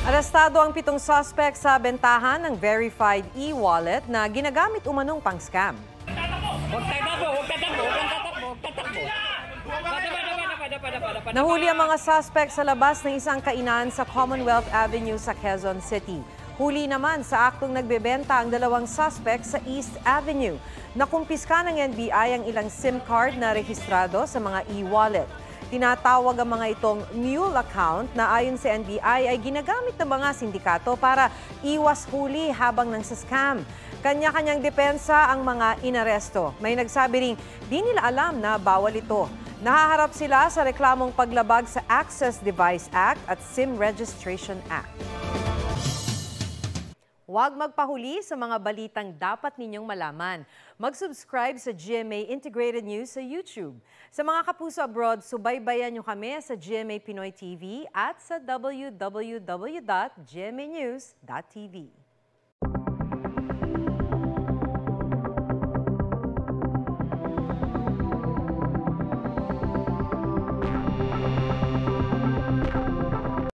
Arestado ang 7 suspect sa bentahan ng verified e-wallet na ginagamit umanong pang-scam. Nahuli ang mga suspect sa labas ng isang kainan sa Commonwealth Avenue sa Quezon City. Huli naman sa aktong nagbebenta ang 2 suspect sa East Avenue. Nakumpiska ng NBI ang ilang SIM card na rehistrado sa mga e-wallet. Tinatawag ang mga itong mule account na ayon sa NBI ay ginagamit ng mga sindikato para iwas huli habang nagsascam. Kanya-kanyang depensa ang mga inaresto. May nagsabi ring di nila alam na bawal ito. Nahaharap sila sa reklamong paglabag sa Access Device Act at SIM Registration Act. Huwag magpahuli sa mga balitang dapat ninyong malaman. Mag-subscribe sa GMA Integrated News sa YouTube. Sa mga kapuso abroad, subaybayan nyo kami sa GMA Pinoy TV at sa www.gmanews.tv.